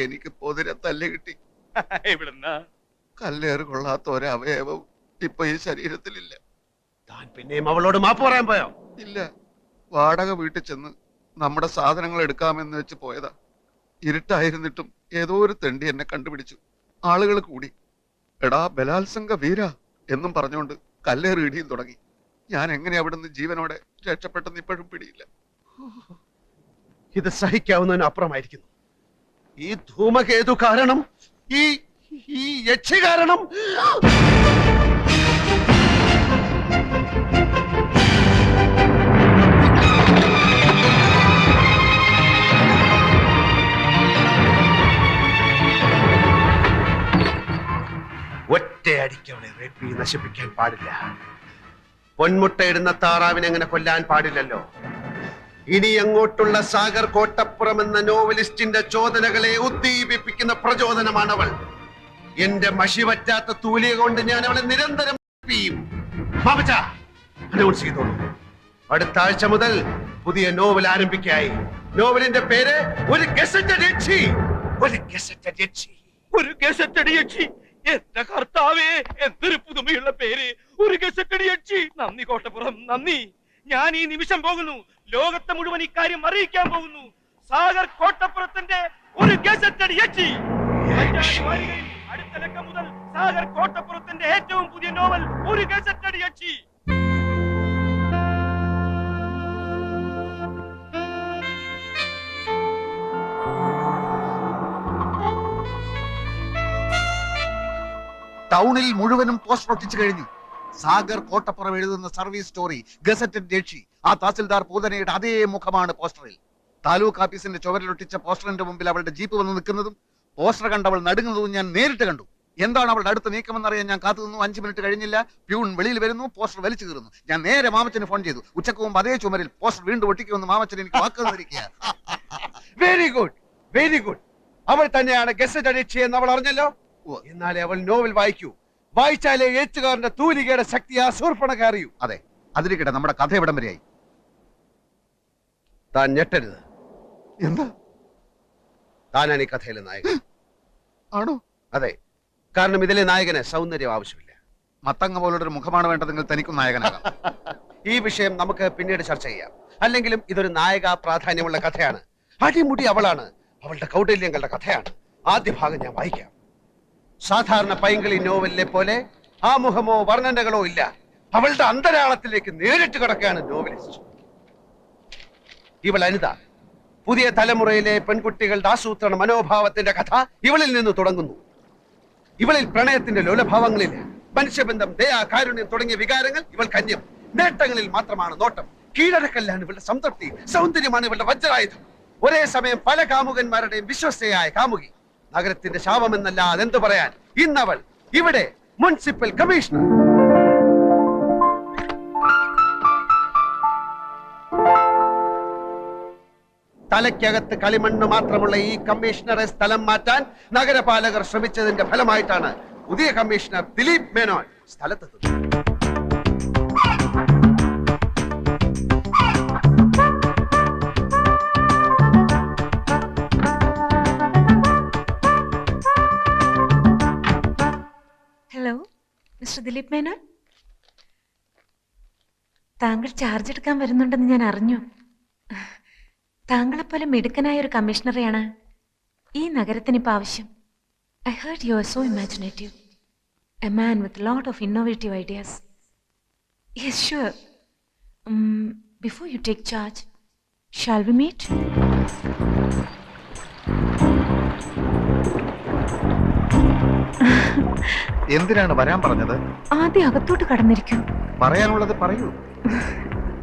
എനിക്ക് പൊതിരെ തല്ല് കിട്ടി. എവിടുന്നാ? കല്ലേറ് കൊള്ളാത്ത ഒരവയവം ഇപ്പൊ ഈ ശരീരത്തിലില്ല. താൻ പിന്നെയും അവളോട് മാപ്പ് പറയാൻ പോയോ? ഇല്ല, വാടക വീട്ടിൽ ചെന്ന് നമ്മുടെ സാധനങ്ങൾ എടുക്കാമെന്ന് വെച്ച് പോയതാ. ഇരുട്ടായിരുന്നിട്ടും ഏതോ ഒരു തെണ്ടി എന്നെ കണ്ടുപിടിച്ചു. ആളുകൾ കൂടി എടാ ബലാത്സംഗ വീര എന്നും പറഞ്ഞുകൊണ്ട് കല്ലേറ് ഇടിയും തുടങ്ങി. ഞാൻ എങ്ങനെ അവിടുന്ന് ജീവനോടെ രക്ഷപ്പെട്ടെന്ന് ഇപ്പോഴും പിടിയില്ല. ഇത് സഹിക്കാവുന്നതിന് അപ്പുറമായിരിക്കുന്നു. ഈ ധൂമകേതു കാരണം, ഈ യക്ഷി കാരണം. ഒറ്റയടിക്ക് അവളെ റേപ്പ് ചെയ്ത് നശിപ്പിക്കാൻ പാടില്ല. പൊന്മുട്ടയിടുന്ന താറാവിനെ അങ്ങനെ കൊല്ലാൻ പാടില്ലല്ലോ. ഇനി അങ്ങോട്ടുള്ള സാഗർ കോട്ടപ്പുറം എന്ന നോവലിസ്റ്റിന്റെ ചോദനകളെ ഉദ്ദീപിപ്പിക്കുന്ന പ്രചോദനമാണവൾ. എന്റെ മഷി പറ്റാത്ത തൂലിക കൊണ്ട് ഞാൻ അവളെ നിരന്തരം അനൗൺസ് ചെയ്തോളൂ. അടുത്ത ആഴ്ച മുതൽ പുതിയ നോവൽ ആരംഭിക്കായി. നോവലിന്റെ പേര് ഒരു ഗസറ്റഡ് യക്ഷി. ഒരു ഗസറ്റഡ് യക്ഷി. ഒരു ഗസറ്റഡ് യക്ഷി. എന്റെ കർത്താവേ, എന്തൊരു പുതുമയുള്ള പേര്, ഒരു ഗസറ്റഡ് യക്ഷി. നന്ദി കോട്ടപ്പുറം, നന്ദി. ഞാൻ ഈ നിമിഷം പോകുന്നു, ലോകത്തെ മുഴുവൻ ഇക്കാര്യം അറിയിക്കാൻ പോകുന്നു. സാഗർ കോട്ടപ്പുറത്തിന്റെ ഒരു ഗസറ്റഡ് യക്ഷി. അടുത്ത ലക്കം മുതൽ സാഗർ കോട്ടപ്പുറത്തിന്റെ ഏറ്റവും പുതിയ നോവൽ ഒരു ഗസറ്റഡ് യക്ഷി. ടൗണിൽ മുഴുവനും പോസ്റ്റർ ഒട്ടിച്ചു കഴിഞ്ഞു. സാഗർ കോട്ടപ്പുറം എഴുതുന്ന സർവീസ് സ്റ്റോറി ഗസറ്റഡ് യക്ഷി. ആ തഹസിൽദാർ പൂതനയുടെ അതേ മുഖമാണ് പോസ്റ്ററിൽ. താലൂക്ക് ഓഫീസിന്റെ ചുവരിലൊട്ടിച്ച പോസ്റ്ററിന്റെ മുമ്പിൽ അവളുടെ ജീപ്പ് വന്ന് നിൽക്കുന്നതും പോസ്റ്റർ കണ്ടവൾ നടുങ്ങുന്നതും ഞാൻ നേരിട്ട് കണ്ടു. എന്താണ് അവളുടെ അടുത്ത നീക്കമെന്നറിയാൻ ഞാൻ കാത്തു നിന്നു. 5 മിനിറ്റ് കഴിഞ്ഞില്ല, പ്യൂൺ വെളിയിൽ വരുന്നു, പോസ്റ്റർ വലിച്ചു കീറുന്നു. ഞാൻ നേരെ മാമച്ചന് ഫോൺ ചെയ്തു. ഉച്ചക്ക് മുമ്പ് അതേ ചുമരിൽ പോസ്റ്റർ വീണ്ടും ഒട്ടിക്കുമെന്ന് മാമച്ചൻ എനിക്ക് വാക്ക് തന്നിരിക്കുക. Very good, very good. അവൾ തന്നെയാണ് ഗസറ്റഡ് യക്ഷി എന്ന് അവൾ അറിഞ്ഞല്ലോ. എന്നാലേ അവൾ നോവൽ വായിക്കൂ. വായിച്ചാലേ എഴുത്തുകാരന്റെ തൂലികയുടെ ശക്തി ആ ശൂർപ്പണഖ അറിയൂ. അതെ, അതിരിക്കട്ടെ, നമ്മുടെ കഥ എവിടം വരെയായി? താൻ ഞെട്ടരുത്. എന്താ? താനാണ് ഈ കഥയിലെ നായകൻ. ആണോ? അതെ, കാരണം ഇതിലെ നായകന് സൗന്ദര്യം ആവശ്യമില്ല. മത്തങ്ങ പോലൊരു മുഖമാണ് വേണ്ടതെങ്കിൽ തനിക്കും നായകനാകാം. ഈ വിഷയം നമുക്ക് പിന്നീട് ചർച്ച ചെയ്യാം. അല്ലെങ്കിലും ഇതൊരു നായക പ്രാധാന്യമുള്ള കഥയാണ്. അടിമുടി അവളാണ്. അവളുടെ കൗടില്യങ്ങളുടെ കഥയാണ്. ആദ്യ ഭാഗം ഞാൻ വായിക്കാം. സാധാരണ പൈങ്കിളി നോവലിലെ പോലെ ആമുഖമോ വർണ്ണനകളോ ഇല്ല. അവളുടെ അന്തരാളത്തിലേക്ക് നേരിട്ട് കിടക്കുകയാണ് നോവലിസ്റ്റ്. ഇവൾ അനിത. പുതിയ തലമുറയിലെ പെൺകുട്ടികളുടെ ആസൂത്രണ മനോഭാവത്തിന്റെ കഥ ഇവളിൽ നിന്ന് തുടങ്ങുന്നു. ഇവളിൽ പ്രണയത്തിന്റെ ലോലഭാവങ്ങളില്ല. മനുഷ്യബന്ധം, ദയ, കാരുണ്യം തുടങ്ങിയ വികാരങ്ങൾ ഇവൾ കന്യം. നേട്ടങ്ങളിൽ മാത്രമാണ് നോട്ടം. കീഴടക്കല്ലാണ് ഇവളുടെ സംതൃപ്തി. സൗന്ദര്യമാണ് ഇവളുടെ വജ്രായുധം. ഒരേ സമയം പല കാമുകന്മാരുടെയും വിശ്വസ്തയായ കാമുകി. നഗരത്തിന്റെ ശാപമെന്നല്ല അതെന്തു പറയാൻ. ഇന്നവൾ ഇവിടെ മുനിസിപ്പൽ കമ്മീഷണർ. തലയ്ക്കകത്ത് കളിമണ്ണ് മാത്രമുള്ള ഈ കമ്മീഷണറെ സ്ഥലം മാറ്റാൻ നഗരപാലകർ ശ്രമിച്ചതിന്റെ ഫലമായിട്ടാണ് പുതിയ കമ്മീഷണർ ദിലീപ് മേനോൻ സ്ഥലത്തെത്തുന്നത്. Hello, mister Dileep Menon. താങ്കൾ ചാർജ് എടുക്കാൻ വരുന്നുണ്ടെന്ന് ഞാൻ അറിഞ്ഞു. താങ്കളെപ്പോലെ മിടുക്കനായ ഒരു കമ്മീഷണറെയാണ് ഈ നഗരത്തിന് ഇപ്പോൾ ആവശ്യം. I heard you are so imaginative, a man with lot of innovative ideas. Yes sure. Before you take charge, shall we meet? എന്തിനാണ് വരാൻ പറഞ്ഞത്? ആദ്യം അകത്തോട്ട് കടന്നിരിക്കൂ. പറയാനുള്ളത് പറയൂ.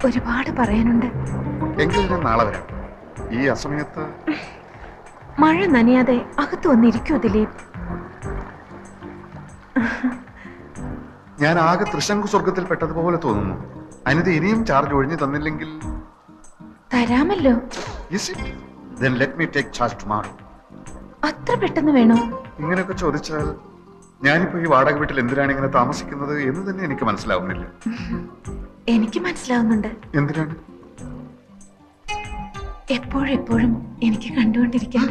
ഒരുപാട് പറയാനുണ്ട്. എങ്കിൽ ഞാൻ നാളെ വരാം. ഈ അസമയത്ത് മഴ നനയാതെ അകത്ത് വന്നിരിക്കൂ ദിലീപ്. ഞാൻ ആകെ തൃശങ്കു സ്വർഗത്തിൽ പെട്ടതുപോലെ തോന്നുന്നു. അനിത ഇനിയും ചാർജ് ഒഴിഞ്ഞു തന്നില്ലെങ്കിൽ തരാമല്ലോ. Then let me take charge tomorrow. അത്ര പെട്ടെന്ന് വേണോ? ഇങ്ങനെയൊക്കെ ചോദിച്ചാൽ ഞാനിപ്പോ ഈ വാടക വീട്ടിൽ എന്തിനാണ് ഇങ്ങനെ താമസിക്കുന്നത് എന്ന് തന്നെ എനിക്ക് മനസ്സിലാവുന്നില്ല. എനിക്ക് മനസ്സിലാവുന്നുണ്ട്. എന്തിനാണ്? എപ്പോഴും എനിക്ക് കണ്ടുകൊണ്ടിരിക്കാൻ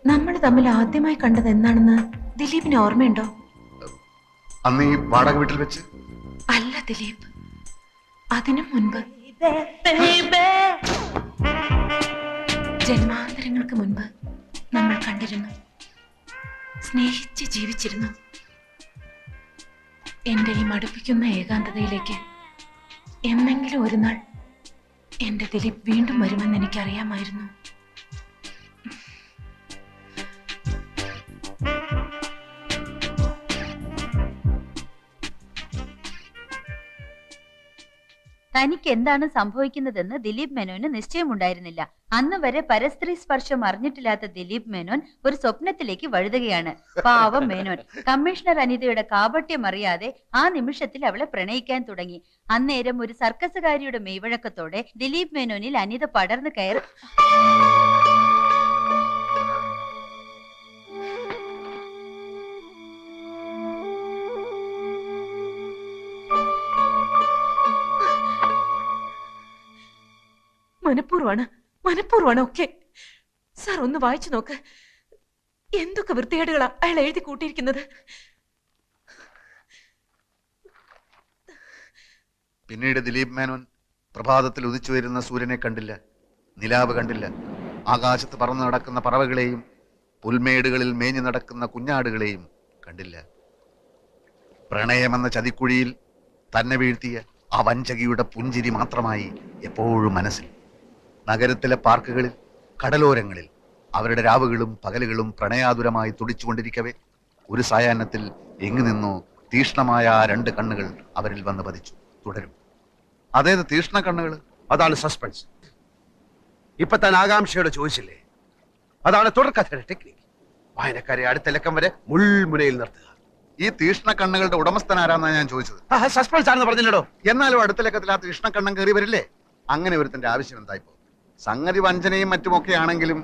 നമ്മൾ തമ്മിൽ ആദ്യമായി കണ്ടത് എന്നാണെന്ന് ദിലീപിന് ഓർമ്മയുണ്ടോ? അന്ന് ഈ വാടക വീട്ടിൽ വെച്ച്. അല്ല ദിലീപ്, അതിനു മുൻപ്, ജന്മാന്തരങ്ങൾക്ക് മുൻപ് നമ്മൾ കണ്ടിരുന്നു, സ്നേഹിച്ച് ജീവിച്ചിരുന്നു. എന്റെ ഈ മടുപ്പിക്കുന്ന ഏകാന്തതയിലേക്ക് എന്നെങ്കിലും ഒരു നാൾ എന്റെ ദിലീപ് വീണ്ടും വരുമെന്ന് എനിക്കറിയാമായിരുന്നു. തനിക്ക് എന്താണ് സംഭവിക്കുന്നതെന്ന് ദിലീപ് മേനോന് നിശ്ചയമുണ്ടായിരുന്നില്ല. അന്ന് വരെ പരസ്ത്രീ സ്പർശം അറിഞ്ഞിട്ടില്ലാത്ത ദിലീപ് മേനോൻ ഒരു സ്വപ്നത്തിലേക്ക് വഴുതുകയാണ്. പാവം മേനോൻ കമ്മീഷണർ അനിതയുടെ കാപട്യം അറിയാതെ ആ നിമിഷത്തിൽ അവളെ പ്രണയിക്കാൻ തുടങ്ങി. അന്നേരം ഒരു സർക്കസുകാരിയുടെ മെയ്വഴക്കത്തോടെ ദിലീപ് മേനോനിൽ അനിത പടർന്നു കയറി. മനഃപൂർവ്വമാണ് ഒക്കെ. സാർ ഒന്ന് വായിച്ചു നോക്ക്, എന്തൊക്കെ വൃത്തികേടുകളാ അയാൾ എഴുതി കൂട്ടിയിരിക്കുന്നത്. പിന്നീട് ദിലീപ് മേനോൻ പ്രഭാതത്തിൽ ഉദിച്ചു വരുന്ന സൂര്യനെ കണ്ടില്ല, നിലാവ് കണ്ടില്ല, ആകാശത്ത് പറന്നു നടക്കുന്ന പറവകളെയും പുൽമേടുകളിൽ മേഞ്ഞു നടക്കുന്ന കുഞ്ഞാടുകളെയും കണ്ടില്ല. പ്രണയമെന്ന ചതിക്കുഴിയിൽ തന്നെ വീഴ്ത്തിയ ആ വഞ്ചകിയുടെ പുഞ്ചിരി മാത്രമായി എപ്പോഴും മനസ്സിൽ. നഗരത്തിലെ പാർക്കുകളിൽ, കടലോരങ്ങളിൽ അവരുടെ രാവുകളും പകലുകളും പ്രണയാതുരമായി തുടിച്ചുകൊണ്ടിരിക്കവേ ഒരു സായാഹ്നത്തിൽ എങ്ങു നിന്നോ തീഷ്ണമായ ആ രണ്ട് കണ്ണുകൾ അവരിൽ വന്ന് പതിച്ചു. തുടരും. അതേത് തീഷ്ണ കണ്ണുകൾ? അതാണ് സസ്പെൻസ്. ഇപ്പൊ താൻ ആകാംക്ഷയോട് ചോദിച്ചില്ലേ, അതാണ് തുടർക്കഥയുടെ ടെക്നിക്ക്. വായനക്കാരെ അടുത്ത ലക്കം വരെ മുൾമുനയിൽ നിർത്തുക. ഈ തീഷ്ണ കണ്ണുകളുടെ ഉടമസ്ഥൻ ആരാന്നാ ഞാൻ ചോദിച്ചത്. സസ്പെൻസ് ആണെന്ന് പറഞ്ഞില്ലടോ. എന്നാലും അടുത്ത ലക്കത്തിൽ ആ തീഷ്ണ കണ്ണം കയറി വരില്ലേ? അങ്ങനെ ഒരുത്തന്റെ ആവശ്യം എന്തായിപ്പോ? സംഗതി വഞ്ചനയും മറ്റുമൊക്കെ ആണെങ്കിലും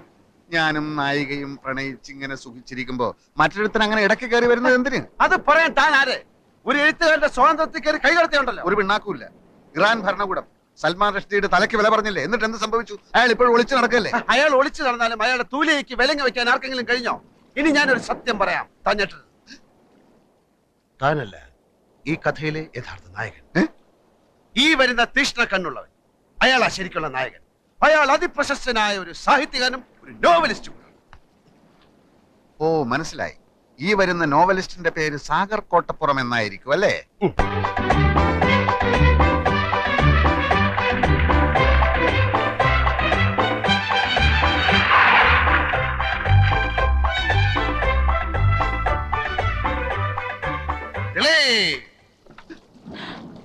ഞാനും നായികയും പ്രണയിച്ചിങ്ങനെ സുഖിച്ചിരിക്കുമ്പോ മറ്റൊരുത്തൻ അങ്ങനെ ഇടയ്ക്ക് കയറി വരുന്നത് എന്തിന്? അത് പറയാൻ താൻ ആര്? ഒരു എഴുത്തുകാരുടെ സ്വാതന്ത്ര്യത്തിൽ കയറി കൈകടത്തിയുണ്ടല്ലോ. ഒരു പിണ്ണാക്കൂല്ല. ഇറാൻ ഭരണകൂടം സൽമാൻ റഷ്ദിയുടെ തലയ്ക്ക് വില പറഞ്ഞില്ലേ? എന്നിട്ട് എന്ത് സംഭവിച്ചു? അയാൾ ഇപ്പോഴും ഒളിച്ചു നടക്കല്ലേ? അയാൾ ഒളിച്ചു നടന്നാലും അയാളുടെ തൂലിയേക്ക് വിലങ്ങ വെക്കാൻ ആർക്കെങ്കിലും കഴിഞ്ഞോ? ഇനി ഞാനൊരു സത്യം പറയാം, തഞ്ഞിട്ട് താനല്ല ഈ കഥയിലെ യഥാർത്ഥ നായകൻ. ഈ വരുന്ന തീഷ്ണ കണ്ണുള്ളവൻ അയാളാ ശരിക്കുള്ള നായകൻ. അയാൾ അതിപ്രശസ്തനായ ഒരു സാഹിത്യകാരനും ഒരു നോവലിസ്റ്റും. ഓ, മനസ്സിലായി. ഈ വരുന്ന നോവലിസ്റ്റിന്റെ പേര് സാഗർ കോട്ടപ്പുറം എന്നായിരിക്കും അല്ലേ?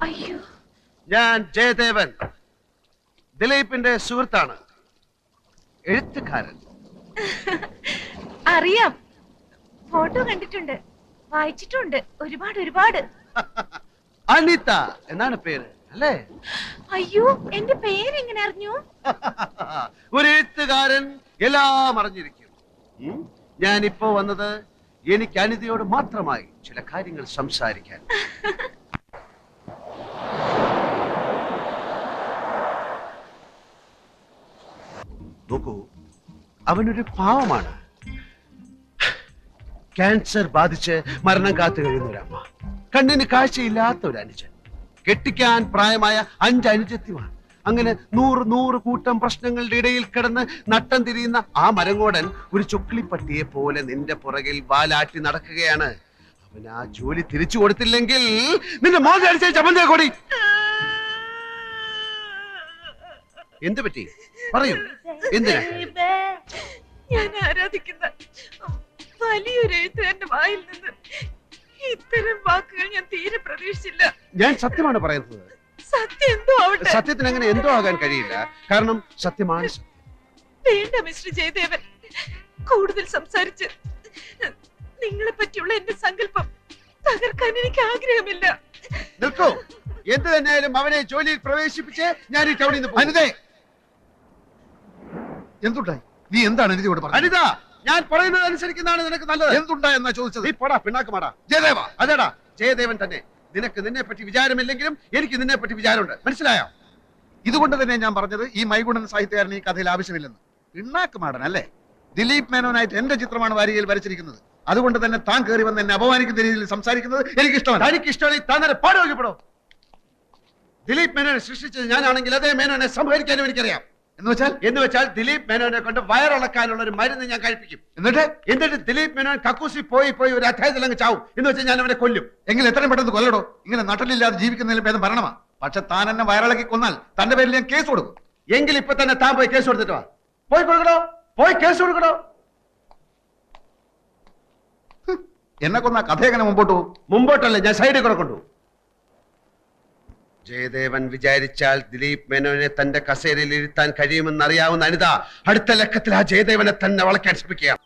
അയ്യോ, ഞാൻ ജയദേവൻ, ദിലീപിന്റെ സുഹൃത്താണ്, എഴുത്തുകാരൻ. അറിയാം, ഫോട്ടോ കണ്ടിട്ടുണ്ട്, വായിച്ചിട്ടുണ്ട് ഒരുപാട്. അനിത എന്നാണ് പേര് അല്ലേ? അയ്യോ, എന്റെ പേരെങ്ങനെ അറിഞ്ഞു? ഒരു എഴുത്തുകാരൻ എല്ലാം അറിഞ്ഞിരിക്കും. ഞാനിപ്പോ വന്നത് എനിക്ക് അനിതയോട് മാത്രമായി ചില കാര്യങ്ങൾ സംസാരിക്കാൻ. നോക്കൂ, അവനൊരു പാവമാണ്. ക്യാൻസർ ബാധിച്ച് മരണം കാത്തു കഴിയുന്ന ഒരമ്മ, കണ്ണിന് കാഴ്ചയില്ലാത്ത ഒരു അനുജൻ, കെട്ടിക്കാൻ പ്രായമായ 5 അനുജത്തിമാർ. അങ്ങനെ 100 കൂട്ടം പ്രശ്നങ്ങളുടെ ഇടയിൽ കിടന്ന് നട്ടം തിരിയുന്ന ആ മരങ്ങോടൻ ഒരു ചുക്ലിപ്പട്ടിയെ പോലെ നിന്റെ പുറകിൽ വാലാട്ടി നടക്കുകയാണ്. അവൻ ആ ജോലി തിരിച്ചു കൊടുത്തില്ലെങ്കിൽ നിന്റെ മോൻ അടിച്ച ചമന്തിയെ കൂടി. എന്ത് പറ്റി പറയൂ, എന്തിനാ? ഞാൻ ആരാധിക്കുന്ന വലിയൊരു എഴുത്തുകാരന്റെ വായിൽ നിന്ന് ഇത്തരം വാക്കുകൾ ഞാൻ തീരെ പ്രതീക്ഷിച്ചില്ല. ഞാൻ സത്യമാണ് പറയുന്നത്. സത്യം എന്തോ ആവട്ടെ. സത്യത്തിന് അങ്ങനെ എന്തോ ആകാൻ കഴിയില്ല, കാരണം സത്യമാണ് സത്യം. വേണ്ട മിസ്റ്റർ ജയദേവൻ, കൂടുതൽ സംസാരിച്ച് നിങ്ങളെ പറ്റിയുള്ള എന്റെ സങ്കല്പം തകർക്കാൻ എനിക്ക് ആഗ്രഹമില്ല. നിൽക്കൂ, എന്ത് തന്നെയായാലും അവനെ ജോലിയിൽ പ്രവേശിപ്പിച്ച് ഞാൻ ഈ ടൗണിൽ നിന്ന് അനിതേ, എന്തുണ്ടായി? നീ എന്താണ് അനിതയോട് പറഞ്ഞത്? അനിത, ഞാൻ പറയുന്നത് അനുസരിക്കുന്നതാണ് നിനക്ക് നല്ലത്. എന്തുണ്ടായി എന്നാ ചോദിച്ചത്? നീ പോടാ, പിണ്ണാക്കുമാടാ. ജയദേവ, അതെടാ ജയദേവൻ തന്നെ. നിനക്ക് നിന്നെ പറ്റി വിചാരമില്ലെങ്കിലും എനിക്ക് നിന്നെ പറ്റി വിചാരമുണ്ട്, മനസ്സിലായോ? ഇതുകൊണ്ട് തന്നെ ഞാൻ പറഞ്ഞത് ഈ മൈഗുണൻ സാഹിത്യകാരൻ ഈ കഥയിൽ ആവശ്യമില്ലെന്ന്. പിണ്ണാക്ക് മാടൻ അല്ലേ? ദിലീപ് മേനോനായിട്ട് എന്റെ ചിത്രമാണ് വാരികയിൽ വരച്ചിരിക്കുന്നത്. അതുകൊണ്ട് തന്നെ താൻ കയറി വന്ന് എന്നെ അപമാനിക്കുന്ന രീതിയിൽ സംസാരിക്കുന്നത് എനിക്ക് ഇഷ്ടമല്ല. തനിക്ക് ഇഷ്ടമായി താൻ തന്നെ പാടുവെക്കപ്പെടോ. ദിലീപ് മേനോനെ സൃഷ്ടിച്ചത് ഞാനാണെങ്കിൽ അതേ മേനോനെ സംഹരിക്കാനും എനിക്കറിയാം. എന്ന് വെച്ചാൽ ദിലീപ് മേനോനെ കൊണ്ട് വയറിളക്കാനുള്ള ഒരു മരുന്ന് ഞാൻ കഴിപ്പിക്കും. എന്നിട്ട് ദിലീപ് മേനോൻ കക്കൂസി പോയി ഒരു അധ്യായത്തിൽ അങ്ങ് ചാവും. എന്ന് വെച്ചാൽ ഞാൻ അവനെ കൊല്ലും. എങ്കിൽ എത്രയും പെട്ടെന്ന് കൊല്ലടോ. ഇങ്ങനെ നട്ടലില്ലാതെ ജീവിക്കുന്നതിലും ഭേദം ഭരണമാ. പക്ഷെ താൻ എന്നെ വയറിളക്കി കൊന്നാൽ തന്റെ പേരിൽ ഞാൻ കേസ് കൊടുക്കും. എങ്കിൽ ഇപ്പൊ തന്നെ താൻ പോയി കേസ് കൊടുത്തിട്ട് വാ. പോയി കൊടുക്കണോ, പോയി കേസ് കൊടുക്കണോ. എന്നെ കൊന്ന കഥ എങ്ങനെ മുമ്പോട്ട് പോകും? മുമ്പോട്ടല്ലേ, ഞാൻ സൈഡിൽ കൂടെ കൊണ്ടുപോകും. ജയദേവൻ വിചാരിച്ചാൽ ദിലീപ് മേനോനെ തന്റെ കസേരയിൽ ഇരുത്താൻ കഴിയുമെന്ന് അറിയാവുന്ന അനിത അടുത്ത ലക്കത്തിൽ ആ ജയദേവനെ തന്നെ വളയ്ക്കാൻ ശ്രമിക്കുകയാണ്.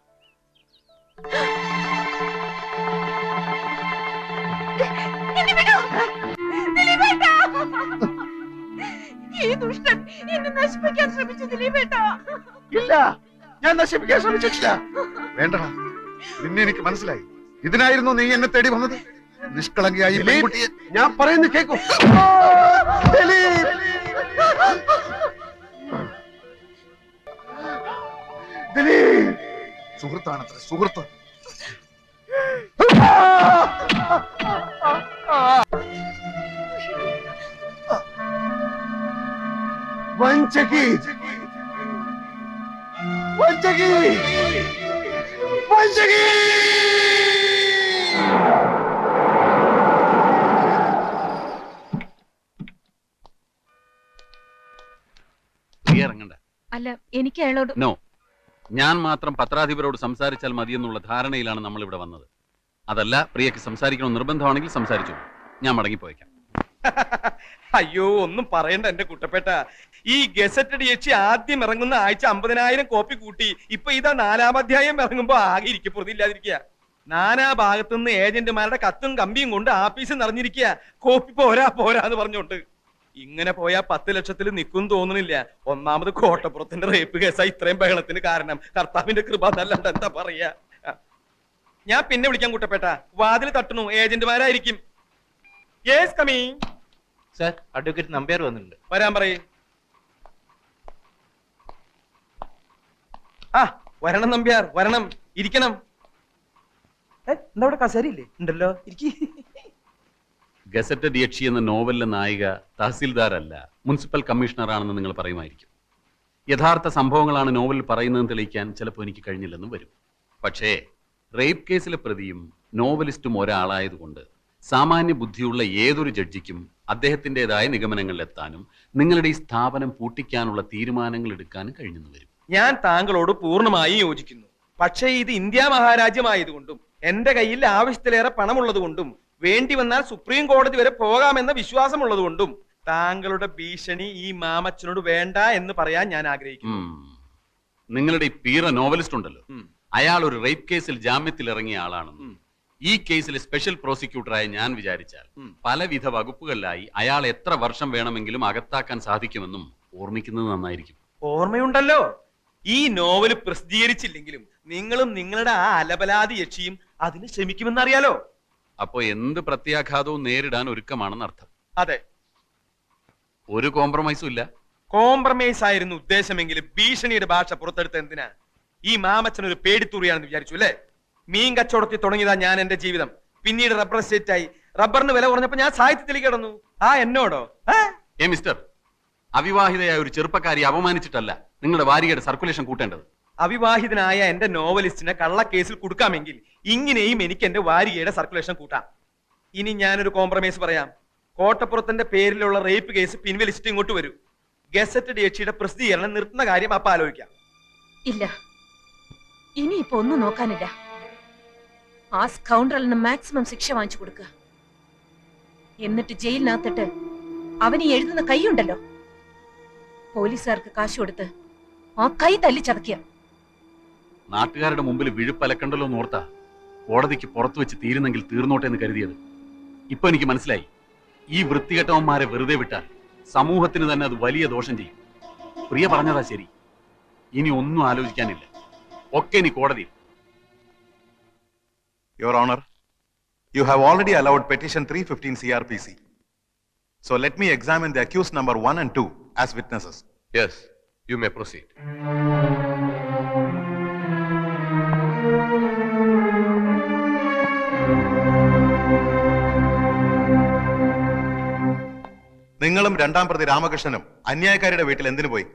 ഇല്ല, ഞാൻ നശിപ്പിക്കാൻ ശ്രമിച്ചിട്ടില്ല. വേണ്ടടാ, നിന്നെ എനിക്ക് മനസ്സിലായി. ഇതിനായിരുന്നു നീ എന്നെ തേടി വന്നത്. നിഷ്കളങ്കിയായി പെൺകുട്ടിയെ ഞാൻ പറയുന്നത് കേൾക്കൂ. സുഹൃത്താണത്ര, സുഹൃത്ത്. വഞ്ചകി, വഞ്ചകി, വഞ്ചകി. ഇറങ്ങണ്ട. അല്ല, എനിക്ക് അയാളോട് നോ, ഞാൻ മാത്രം പത്രാധിപരോട് സംസാരിച്ചാൽ മതിയെന്നുള്ള ധാരണയിലാണ് നമ്മൾ ഇവിടെ വന്നത്. അതല്ല, പ്രിയക്ക് സംസാരിക്കണം നിർബന്ധമാണെങ്കിൽ സംസാരിച്ചു. ഞാൻ മടങ്ങിപ്പോയേക്കാം. അയ്യോ, ഒന്നും പറയണ്ട എന്റെ കുട്ടപ്പേട്ട. ഈ ഗസറ്റഡ് യക്ഷി ആദ്യം ഇറങ്ങുന്ന ആഴ്ച 50,000 കോപ്പി കൂട്ടി. ഇപ്പൊ ഇതാ 4-ാം അധ്യായം ഇറങ്ങുമ്പോ ആകെ ഇരിക്കപ്പെടുന്നില്ലാതിരിക്കുക. നാനാ ഭാഗത്തുനിന്ന് ഏജന്റുമാരുടെ കത്തും കമ്പിയും കൊണ്ട് ആഫീസ് നിറഞ്ഞിരിക്കുക. കോപ്പി പോരാന്ന് പറഞ്ഞോണ്ട്. ഇങ്ങനെ പോയാ 10 ലക്ഷത്തിൽ നിൽക്കും തോന്നുന്നില്ല. ഒന്നാമത് കോട്ടപ്പുറത്തിന്റെ റേപ്പ് കേസാ ഇത്രയും ബഹളത്തിന് കാരണം. കർത്താവിന്റെ കൃപ എന്നല്ലാണ്ട് എന്താ പറയാ. ഞാൻ പിന്നെ വിളിക്കാൻ കുട്ടപ്പേട്ട. വാതിൽ തട്ടുന്നു, ഏജന്റുമാരായിരിക്കും. Yes, coming. Sir, advocate Nambiar വന്നിട്ടുണ്ട്. വരാൻ പറയേ. ആ, വരണം നമ്പ്യാർ, വരണം. ഇരിക്കണം. എന്താ ഇവിടെ കസേരയില്ലേ? ഉണ്ടല്ലോ, ഇരിക്കി. ഗസറ്റഡ് യക്ഷി എന്ന നോവലിലെ നായിക തഹസിൽദാരല്ല, മുനിസിപ്പൽ കമ്മീഷണറാണെന്ന് നിങ്ങൾ പറയുമായിരിക്കും. യഥാർത്ഥ സംഭവങ്ങളാണ് നോവലിൽ പറയുന്നതെന്ന് തെളിയിക്കാൻ ചിലപ്പോൾ എനിക്ക് കഴിഞ്ഞില്ലെന്നും വരും. പക്ഷേ റേപ്പ് കേസിലെ പ്രതിയും നോവലിസ്റ്റും ഒരാളായതുകൊണ്ട് സാമാന്യ ബുദ്ധിയുള്ള ഏതൊരു ജഡ്ജിക്കും അദ്ദേഹത്തിൻ്റെതായ നിഗമനങ്ങളിലെത്താനും നിങ്ങളുടെ ഈ സ്ഥാപനം പൂട്ടിക്കാനുള്ള തീരുമാനങ്ങൾ എടുക്കാനും കഴിഞ്ഞെന്ന് വരും. ഞാൻ താങ്കളോട് പൂർണ്ണമായി യോജിക്കുന്നു. പക്ഷേ ഇത് ഇന്ത്യ മഹാരാജ്യമായതുകൊണ്ടും എന്റെ കയ്യിൽ ആവശ്യത്തിലേറെ പണമുള്ളത് കൊണ്ടും വേണ്ടി വന്നാൽ സുപ്രീം കോടതി വരെ പോകാമെന്ന വിശ്വാസമുള്ളത് കൊണ്ടും താങ്കളുടെ ഭീഷണി ഈ മാമച്ചനോട് വേണ്ട എന്ന് പറയാൻ ഞാൻ ആഗ്രഹിക്കുന്നു. നിങ്ങളുടെ ഈ പീറ നോവലിസ്റ്റ് ഉണ്ടല്ലോ, അയാൾ ഒരു റേപ്പ് കേസിൽ ജാമ്യത്തിൽ ഇറങ്ങിയ ആളാണെന്നും ഈ കേസിലെ സ്പെഷ്യൽ പ്രോസിക്യൂട്ടറായി ഞാൻ വിചാരിച്ചാൽ പലവിധ വകുപ്പുകളിലായി അയാൾ എത്ര വർഷം വേണമെങ്കിലും അകത്താക്കാൻ സാധിക്കുമെന്നും ഓർമ്മിക്കുന്നത് നന്നായിരിക്കും. ഓർമ്മയുണ്ടല്ലോ. ഈ നോവല് പ്രസിദ്ധീകരിച്ചില്ലെങ്കിലും നിങ്ങളും നിങ്ങളുടെ ആ അലബലാതി യക്ഷിയും അതിന് ശ്രമിക്കുമെന്നറിയാലോ. അപ്പോ എന്ത് പ്രത്യാഘാതവും നേരിടാൻ ഒരുക്കമാണെന്ന് അർത്ഥം. അതെ, ഒരു കോംപ്രമൈസും ഇല്ല. കോംപ്രമൈസ് ആയിരുന്നു ഉദ്ദേശമെങ്കിലും ഭീഷണിയുടെ ഭാഷ പുറത്തെടുത്ത എന്തിനാ? ഈ മാമച്ചൻ ഒരു പേടിത്തൂറിയാണെന്ന് വിചാരിച്ചു അല്ലേ? മീൻ കച്ചവടത്തിൽ തുടങ്ങിയതാ ഞാൻ എന്റെ ജീവിതം. പിന്നീട് റബ്ബർ എസ്റ്റേറ്റ് ആയി. റബ്ബറിന് വില കുറഞ്ഞപ്പോ ഞാൻ സാഹിത്യത്തിലേക്ക് കിടന്നു. ആ എന്നോടോ? മിസ്റ്റർ, അവിവാഹിതയായ ഒരു ചെറുപ്പക്കാരി അപമാനിച്ചിട്ടല്ല നിങ്ങളുടെ വാരികയുടെ സർക്കുലേഷൻ കൂട്ടേണ്ടത്. അവിവാഹിതനായ എന്റെ നോവലിസ്റ്റിനെ കള്ളക്കേസിൽ കൊടുക്കാമെങ്കിൽ ഇങ്ങനെയും എനിക്ക് എന്റെ വാരികയുടെ സർക്കുലേഷൻ കൂട്ടാം. ഇനി ഞാനൊരു കോംപ്രമൈസ് പറയാം. കോട്ടപ്പുറത്തിന്റെ പേരിലുള്ള റേപ്പ് കേസ് പിൻവലിച്ചിട്ട് ഇങ്ങോട്ട് വരൂ. ഗസറ്റഡ് യക്ഷിയുടെ പ്രസിദ്ധീകരണം നിർത്തുന്ന കാര്യം അപ്പൊ ആലോചിക്കാം. ഇല്ല, ഇനിയിപ്പോ ഒന്നും നോക്കാനില്ല. ആ സ്കൗണ്ടറലിന് മാക്സിമം ശിക്ഷ വാങ്ങിച്ചു കൊടുക്കുക. എന്നിട്ട് ജയിലിനകത്തിട്ട് അവന് എഴുതുന്ന കൈയുണ്ടല്ലോ, പോലീസുകാർക്ക് കാശ് കൊടുത്ത് ആ കൈ തല്ലി ചതക്കുക. നാട്ടുകാരുടെ മുമ്പിൽ വിഴുപ്പലക്കണ്ടല്ലോ എന്നോർത്താ കോടതിക്ക് പുറത്തു വെച്ച് തീരുന്നെങ്കിൽ തീർന്നോട്ടെ എന്ന് കരുതിയത്. ഇപ്പൊ എനിക്ക് മനസ്സിലായി, ഈ വൃത്തികെട്ടവന്മാരെ വെറുതെ വിട്ടാൽ സമൂഹത്തിന് തന്നെ അത് വലിയ ദോഷം ചെയ്യും. പ്രിയ പറഞ്ഞതാ ശരി. ഇനി ഒന്നും ആലോചിക്കാനില്ല, ഒക്കെ ഇനി കോടതി. Your Honor, you have already allowed petition 315 CRPC. So let me examine the accused number 1 and 2 as witnesses. Yes, you may proceed. നിങ്ങളും രണ്ടാം പ്രതി രാമകൃഷ്ണനും അന്യായക്കാരിയുടെ വീട്ടിൽ എന്തിനു പോയി?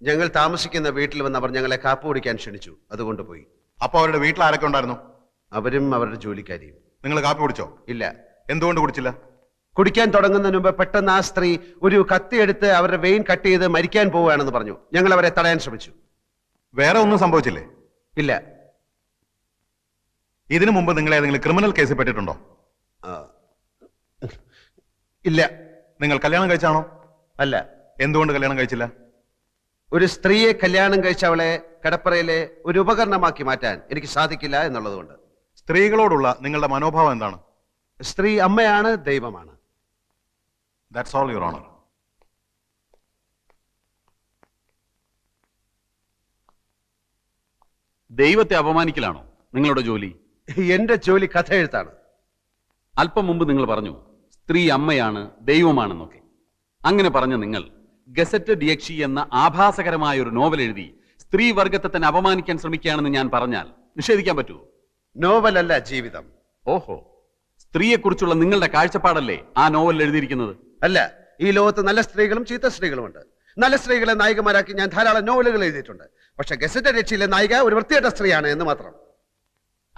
ഞങ്ങൾ താമസിക്കുന്ന വീട്ടിൽ വന്ന് അവർ ഞങ്ങളെ കാപ്പ് കുടിക്കാൻ ക്ഷണിച്ചു, അതുകൊണ്ട് പോയി. അപ്പൊ അവരുടെ വീട്ടിൽ ആരൊക്കെ ഉണ്ടായിരുന്നു? അവരും അവരുടെ ജോലിക്കാരിയും. നിങ്ങൾ കാപ്പി കുടിച്ചോ? ഇല്ല. എന്തുകൊണ്ട് കുടിച്ചില്ല? കുടിക്കാൻ തുടങ്ങുന്നതിന് മുമ്പ് പെട്ടെന്ന് ആ സ്ത്രീ ഒരു കത്തിയെടുത്ത് അവരുടെ വെയിൻ കട്ട് ചെയ്ത് മരിക്കാൻ പോവുകയാണെന്ന് പറഞ്ഞു. ഞങ്ങൾ അവരെ തടയാൻ ശ്രമിച്ചു. വേറെ ഒന്നും സംഭവിച്ചില്ലേ? ഇല്ല. ഇതിനു മുമ്പ് നിങ്ങൾ ഏതെങ്കിലും ക്രിമിനൽ കേസിൽ പെട്ടിട്ടുണ്ടോ? ഇല്ല. നിങ്ങൾ കല്യാണം കഴിച്ചാണോ? അല്ല. എന്തുകൊണ്ട് കല്യാണം കഴിച്ചില്ല? ഒരു സ്ത്രീയെ കല്യാണം കഴിച്ചവളെ കടപ്പറയിലെ ഒരു ഉപകരണമാക്കി മാറ്റാൻ എനിക്ക് സാധിക്കില്ല എന്നുള്ളതുകൊണ്ട്. സ്ത്രീകളോടുള്ള നിങ്ങളുടെ മനോഭാവം എന്താണ്? സ്ത്രീ അമ്മയാണ്, ദൈവമാണ്. That's all, Your Honor. ദൈവത്തെ അപമാനിക്കലാണോ നിങ്ങളുടെ ജോലി? എന്റെ ജോലി കഥ എഴുത്താണ്. അല്പം മുമ്പ് നിങ്ങൾ പറഞ്ഞു സ്ത്രീ അമ്മയാണ്, ദൈവമാണെന്നൊക്കെ. അങ്ങനെ പറഞ്ഞ നിങ്ങൾ ഗസറ്റ് ഡിയക്ഷി എന്ന ആഭാസകരമായ ഒരു നോവൽ എഴുതി സ്ത്രീ വർഗത്തെ തന്നെ അപമാനിക്കാൻ ശ്രമിക്കുകയാണെന്ന് ഞാൻ പറഞ്ഞാൽ നിഷേധിക്കാൻ പറ്റുമോ? നോവലല്ല, ജീവിതം. ഓഹോ, സ്ത്രീയെക്കുറിച്ചുള്ള നിങ്ങളുടെ കാഴ്ചപ്പാടല്ലേ ആ നോവലിൽ എഴുതിയിരിക്കുന്നത്? അല്ല, ഈ ലോകത്ത് നല്ല സ്ത്രീകളും ചീത്ത സ്ത്രീകളുമുണ്ട്. നല്ല സ്ത്രീകളെ നായികമാരാക്കി ഞാൻ ധാരാളം നോവലുകൾ എഴുതിയിട്ടുണ്ട്. പക്ഷെ ഗസറ്റ് രക്ഷയിലെ നായിക ഒരു വൃത്തികെട്ട സ്ത്രീയാണ് എന്ന് മാത്രം.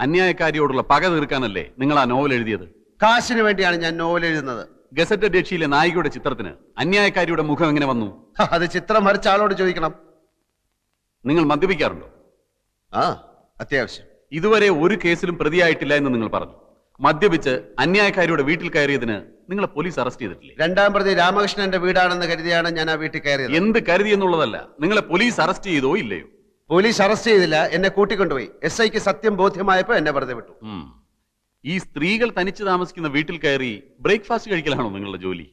അന്യായക്കാരിയോടുള്ള പക തീർക്കാനല്ലേ നിങ്ങൾ ആ നോവൽ എഴുതിയത്? കാശിന് വേണ്ടിയാണ് ഞാൻ നോവൽ എഴുതുന്നത്. ഗസറ്റ് രക്ഷയിലെ നായികയുടെ ചിത്രത്തിന് അന്യായക്കാരിയുടെ മുഖം എങ്ങനെ വന്നു? അത് ചിത്രം വരച്ച ആളോട് ചോദിക്കണം. നിങ്ങൾ മദ്യപിക്കാറുണ്ടോ? ആ, അത്യാവശ്യം. ഇതുവരെ ഒരു കേസിലും പ്രതിയായിട്ടില്ല എന്ന് നിങ്ങൾ പറഞ്ഞു. മദ്യപിച്ച് അന്യായക്കാരിയുടെ വീട്ടിൽ കയറിയതിന് നിങ്ങളെ പോലീസ് അറസ്റ്റ് ചെയ്തിട്ടില്ലേ? രണ്ടാം പ്രതി രാമകൃഷ്ണന്റെ വീടാണെന്ന് കരുതിയാണ് ഞാൻ ആ വീട്ടിൽ കയറിയത്. എന്ത് കരുതി എന്നുള്ളതല്ല, നിങ്ങളെ പോലീസ് അറസ്റ്റ് ചെയ്തോ ഇല്ലയോ? പോലീസ് അറസ്റ്റ് ചെയ്തില്ല, എന്നെ കൂട്ടിക്കൊണ്ടുപോയി. SIക്ക് സത്യം ബോധ്യമായപ്പോ എന്നെ വെറുതെ വിട്ടു. ഈ സ്ത്രീകൾ തനിച്ച് താമസിക്കുന്ന വീട്ടിൽ കയറി ബ്രേക്ക്ഫാസ്റ്റ് കഴിക്കലാണോ നിങ്ങളുടെ ജോലി?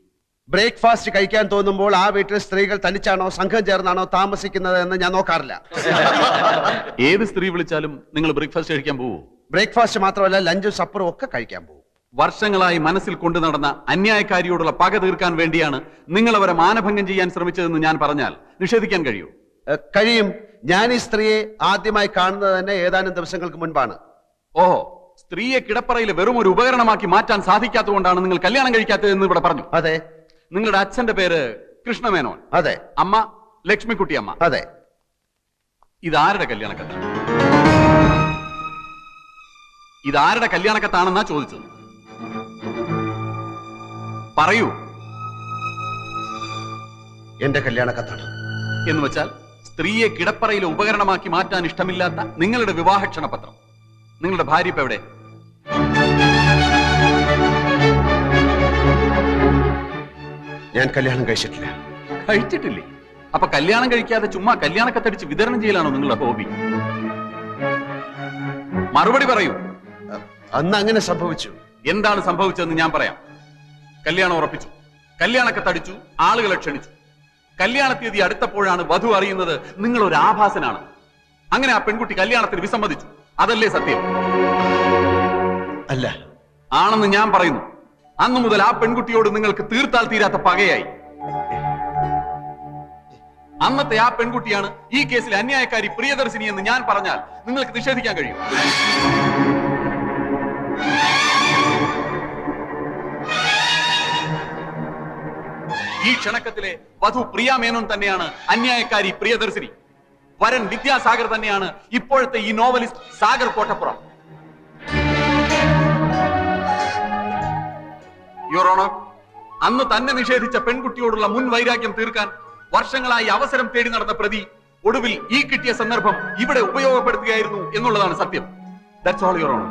ബ്രേക്ക്ഫാസ്റ്റ് കഴിക്കാൻ തോന്നുമ്പോൾ ആ വീട്ടിൽ സ്ത്രീകൾ തനിച്ചാണോ സംഘം ചേർന്നാണോ താമസിക്കുന്നത് എന്ന് ഞാൻ നോക്കാറില്ല. ഏത് സ്ത്രീ വിളിച്ചാലും നിങ്ങൾ ബ്രേക്ക്ഫാസ്റ്റ് കഴിക്കാൻ പോവോ? ബ്രേക്ക്ഫാസ്റ്റ് മാത്രമല്ല, ലഞ്ചും സപ്പറും ഒക്കെ കഴിക്കാൻ പോകും. വർഷങ്ങളായി മനസ്സിൽ കൊണ്ടു നടന്ന അന്യായക്കാരിയോടുള്ള പക തീർക്കാൻ വേണ്ടിയാണ് നിങ്ങൾ അവരെ മാനഭംഗം ചെയ്യാൻ ശ്രമിച്ചതെന്ന് ഞാൻ പറഞ്ഞാൽ നിഷേധിക്കാൻ കഴിയൂ? കഴിയും. ഞാൻ ഈ സ്ത്രീയെ ആദ്യമായി കാണുന്നത് തന്നെ ഏതാനും ദിവസങ്ങൾക്ക് മുൻപാണ്. ഓഹോ, സ്ത്രീയെ കിടപ്പറയിൽ വെറും ഒരു ഉപകരണമാക്കി മാറ്റാൻ സാധിക്കാത്തതുകൊണ്ടാണ് നിങ്ങൾ കല്യാണം കഴിക്കാത്തതെന്ന് ഇവിടെ പറഞ്ഞു. അതെ. നിങ്ങളുടെ അച്ഛന്റെ പേര് കൃഷ്ണമേനോൻ. അതെ. അമ്മ ലക്ഷ്മിക്കുട്ടി അമ്മ. അതെ. ഇതാരുടെ കല്യാണക്കത്താണ്? ഇതാരുടെ കല്യാണക്കത്താണെന്നാ ചോദിച്ചത്. പറയൂ. എന്റെ കല്യാണക്കത്താണ്. എന്ന് വെച്ചാൽ സ്ത്രീയെ കിടപ്പറയിലെ ഉപകരണമാക്കി മാറ്റാൻ ഇഷ്ടമില്ലാത്ത നിങ്ങളുടെ വിവാഹ ക്ഷണപത്രം. നിങ്ങളുടെ ഭാര്യ ഇപ്പൊ എവിടെ? ഞാൻ കല്യാണം കഴിച്ചിട്ടില്ല. കഴിച്ചിട്ടില്ലേ? അപ്പൊ കല്യാണം കഴിക്കാതെ ചുമ്മാ കല്യാണക്കത്തടിച്ച് വിതരണം ചെയ്യലാണോ നിങ്ങളുടെ ഹോബി? മറുപടി പറയൂ. അന്ന് അങ്ങനെ സംഭവിച്ചു. എന്താണ് സംഭവിച്ചതെന്ന് ഞാൻ പറയാം. കല്യാണം ഉറപ്പിച്ചു, കല്യാണക്കത്തടിച്ചു, ആളുകളെ ക്ഷണിച്ചു. കല്യാണ തീയതി അടുത്തപ്പോഴാണ് വധു അറിയുന്നത് നിങ്ങൾ ഒരു ആഭാസനാണ്. അങ്ങനെ ആ പെൺകുട്ടി കല്യാണത്തിന് വിസമ്മതിച്ചു. അതല്ലേ സത്യം? അല്ല. ആണെന്ന് ഞാൻ പറയുന്നു. അന്നു മുതൽ ആ പെൺകുട്ടിയോട് നിങ്ങൾക്ക് തീർത്താൽ തീരാത്ത പകയായി. അന്നത്തെ ആ പെൺകുട്ടിയാണ് ഈ കേസിൽ അന്യായക്കാരി പ്രിയദർശിനി എന്ന് ഞാൻ പറഞ്ഞാൽ നിങ്ങൾക്ക് നിഷേധിക്കാൻ കഴിയും? ഈ ക്ഷണക്കത്തിലെ വധു പ്രിയ മേനോൻ തന്നെയാണ് അന്യായക്കാരി പ്രിയദർശിനി. വരൻ വിദ്യാസാഗർ തന്നെയാണ് ഇപ്പോഴത്തെ ഈ novelist Sagar Kottappuram. Your honour, അന്ന് തന്നെ നിഷേധിച്ച പെൺകുട്ടിയോടുള്ള മുൻ വൈരാഗ്യം തീർക്കാൻ വർഷങ്ങളായി അവസരം തേടി നടന്ന പ്രതി ഒടുവിൽ ഈ കിട്ടിയ സന്ദർഭം ഇവിടെ ഉപയോഗപ്പെടുത്തുകയായിരുന്നു എന്നുള്ളതാണ് സത്യം. That's all your honour.